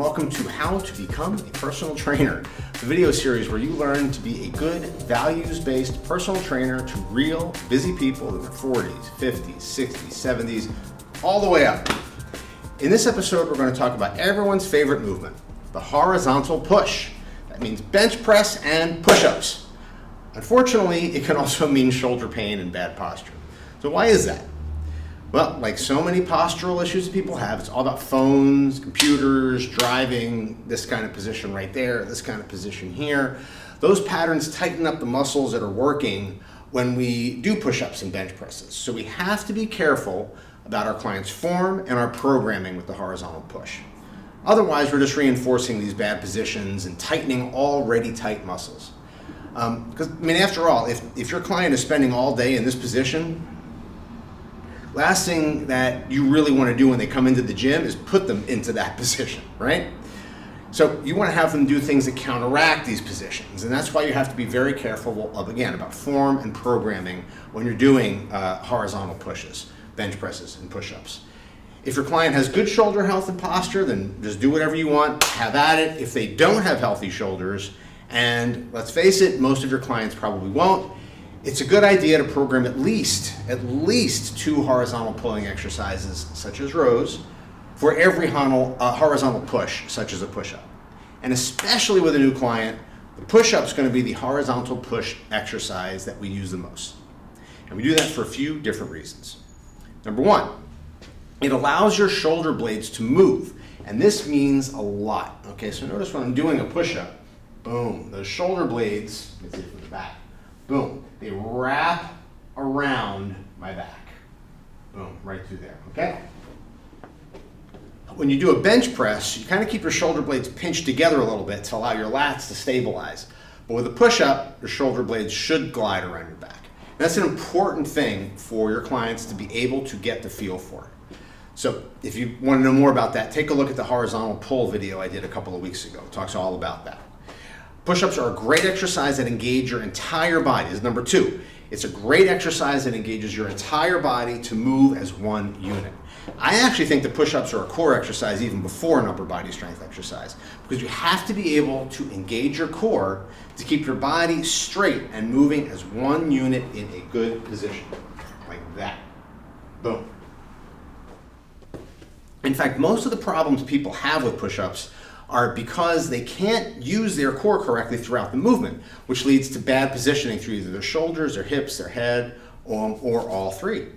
welcome to How to Become a Personal Trainer, the video series where you learn to be a good, values-based personal trainer to real, busy people in their 40s, 50s, 60s, 70s, all the way up. In this episode, we're going to talk about everyone's favorite movement, the horizontal push. That means bench press and push-ups. Unfortunately, it can also mean shoulder pain and bad posture. So why is that? Well, like so many postural issues that people have, it's all about phones, computers, driving, this kind of position right there, this kind of position here. Those patterns tighten up the muscles that are working when we do push-ups and bench presses. So we have to be careful about our client's form and our programming with the horizontal push. Otherwise, we're just reinforcing these bad positions and tightening already tight muscles. Because, after all, if your client is spending all day in this position, last thing that you really want to do when they come into the gym is put them into that position, right? So you want to have them do things that counteract these positions, and that's why you have to be very careful about form and programming when you're doing horizontal pushes, bench presses, and push-ups. If your client has good shoulder health and posture, then just do whatever you want, have at it. If they don't have healthy shoulders, and let's face it, most of your clients probably won't, it's a good idea to program at least 2 horizontal pulling exercises, such as rows, for every horizontal push, such as a push-up. And especially with a new client, the push-up is going to be the horizontal push exercise that we use the most. And we do that for a few different reasons. Number one, it allows your shoulder blades to move, and this means a lot. Okay, so notice when I'm doing a push-up, boom, the shoulder blades, let's see from the back, boom, they wrap around my back. Boom, right through there, okay? When you do a bench press, you kind of keep your shoulder blades pinched together a little bit to allow your lats to stabilize. But with a push-up, your shoulder blades should glide around your back. That's an important thing for your clients to be able to get the feel for. So if you want to know more about that, take a look at the horizontal pull video I did a couple of weeks ago. It talks all about that. Push-ups are a great exercise that engage your entire body. This is number 2. It's a great exercise that engages your entire body to move as one unit. I actually think that push-ups are a core exercise even before an upper body strength exercise, because you have to be able to engage your core to keep your body straight and moving as one unit in a good position, like that. Boom. In fact, most of the problems people have with push-ups are because they can't use their core correctly throughout the movement, which leads to bad positioning through either their shoulders, their hips, their head, or all three.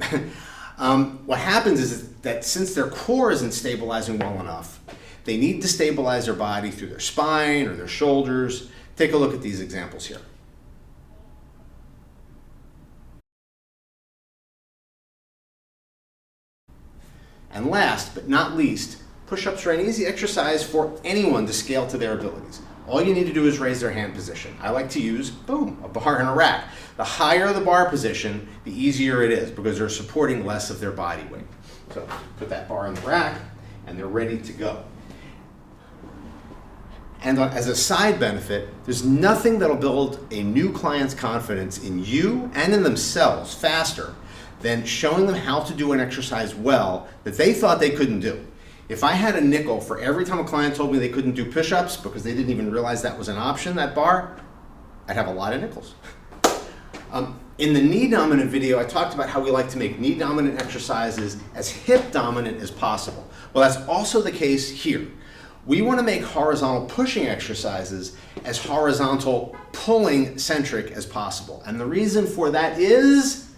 What happens is that since their core isn't stabilizing well enough, they need to stabilize their body through their spine or their shoulders. Take a look at these examples here. And last but not least, push-ups are an easy exercise for anyone to scale to their abilities. All you need to do is raise their hand position. I like to use, boom, a bar and a rack. The higher the bar position, the easier it is because they're supporting less of their body weight. So put that bar in the rack and they're ready to go. And as a side benefit, there's nothing that'll build a new client's confidence in you and in themselves faster than showing them how to do an exercise well that they thought they couldn't do. If I had a nickel for every time a client told me they couldn't do push-ups because they didn't even realize that was an option, that bar, I'd have a lot of nickels. In the knee dominant video, I talked about how we like to make knee dominant exercises as hip dominant as possible. Well, that's also the case here. We want to make horizontal pushing exercises as horizontal pulling centric as possible. And the reason for that is,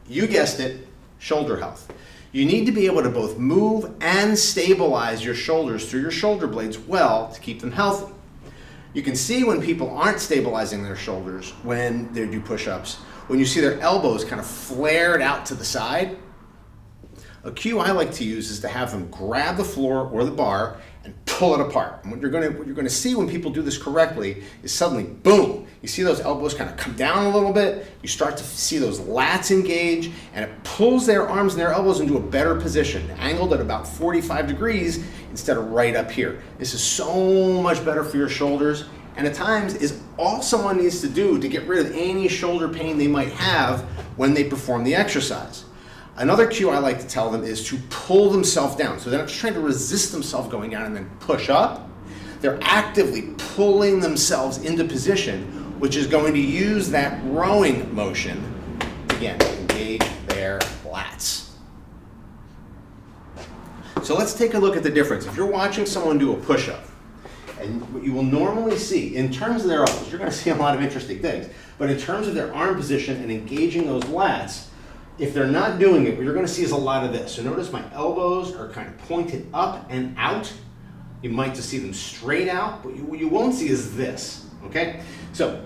you guessed it, shoulder health. You need to be able to both move and stabilize your shoulders through your shoulder blades well to keep them healthy. You can see when people aren't stabilizing their shoulders when they do push-ups, when you see their elbows kind of flared out to the side. A cue I like to use is to have them grab the floor or the bar and pull it apart. And what you're going to see when people do this correctly is suddenly, boom, you see those elbows kind of come down a little bit, you start to see those lats engage, and it pulls their arms and their elbows into a better position, angled at about 45 degrees instead of right up here. This is so much better for your shoulders, and at times is all someone needs to do to get rid of any shoulder pain they might have when they perform the exercise. Another cue I like to tell them is to pull themselves down. So they're not just trying to resist themselves going down and then push up. they're actively pulling themselves into position, which is going to use that rowing motion, again, to engage their lats. So let's take a look at the difference. If you're watching someone do a push-up, and what you will normally see, in terms of their elbows, you're going to see a lot of interesting things, but in terms of their arm position and engaging those lats, if they're not doing it, what you're going to see is a lot of this. So notice my elbows are kind of pointed up and out. You might just see them straight out, but what you won't see is this, okay? So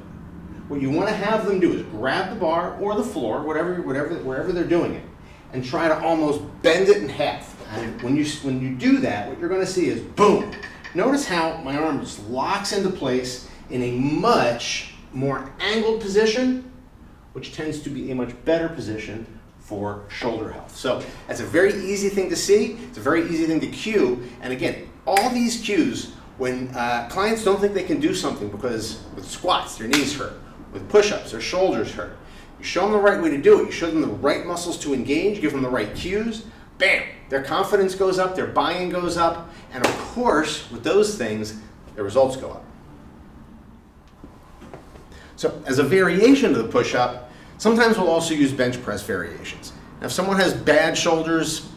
what you want to have them do is grab the bar or the floor, wherever they're doing it, and try to almost bend it in half. And when you do that, what you're going to see is boom. Notice how my arm just locks into place in a much more angled position, which tends to be a much better position for shoulder health. So that's a very easy thing to see. It's a very easy thing to cue. And again, all these cues, when clients don't think they can do something because with squats, their knees hurt, with push-ups, their shoulders hurt, you show them the right way to do it. You show them the right muscles to engage, give them the right cues, bam, their confidence goes up, their buy-in goes up, and of course, with those things, their results go up. So as a variation of the push-up, sometimes we'll also use bench press variations. Now if someone has bad shoulders,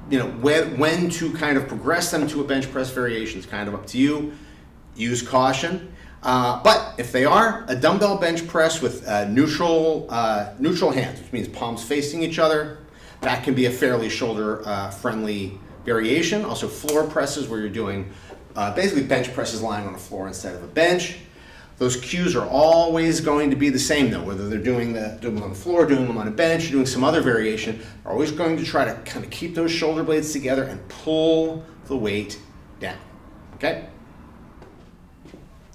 you know, when to kind of progress them to a bench press variation is kind of up to you. Use caution. But if they are, a dumbbell bench press with neutral hands, which means palms facing each other, that can be a fairly shoulder-friendly variation. Also floor presses where you're doing basically bench presses lying on the floor instead of a bench. Those cues are always going to be the same though, whether they're doing them on the floor, doing them on a bench, or doing some other variation. They're always going to try to kind of keep those shoulder blades together and pull the weight down, okay?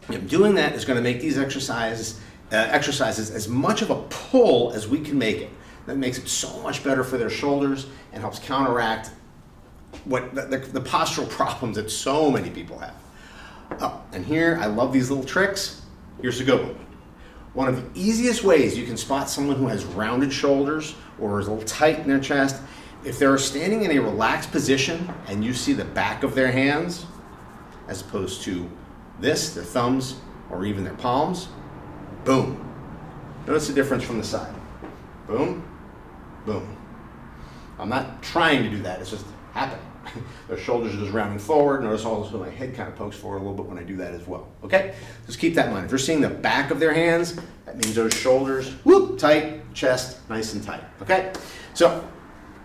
And doing that is going to make these exercises as much of a pull as we can make it. That makes it so much better for their shoulders and helps counteract what the postural problems that so many people have. Oh, and here, I love these little tricks. Here's a good one. One of the easiest ways you can spot someone who has rounded shoulders or is a little tight in their chest, if they're standing in a relaxed position and you see the back of their hands, as opposed to this, their thumbs, or even their palms, boom. Notice the difference from the side. Boom, boom. I'm not trying to do that, it's just happening. Their shoulders are just rounding forward. Notice also my head kind of pokes forward a little bit when I do that as well. Okay? Just keep that in mind. If you're seeing the back of their hands, that means those shoulders, whoop, tight, chest, nice and tight. Okay? So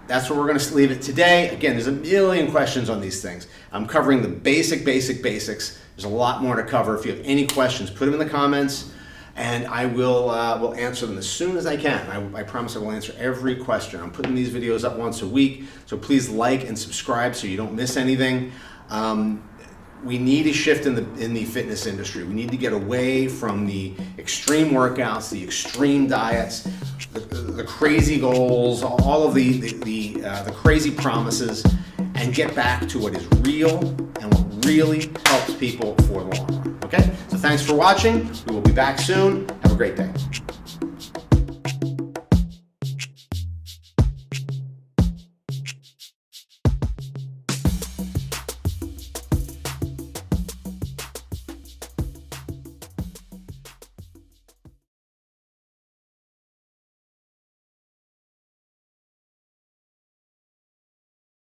that's where we're going to leave it today. Again, there's a million questions on these things. I'm covering the basics. There's a lot more to cover. If you have any questions, put them in the comments, and I will answer them as soon as I can. I promise I will answer every question. I'm putting these videos up once a week, so please like and subscribe so you don't miss anything. We need a shift in the fitness industry. We need to get away from the extreme workouts, the extreme diets, the crazy goals, all of the crazy promises, and get back to what is real and what really helps people for the long run. Okay? So thanks for watching. We will be back soon. Have a great day.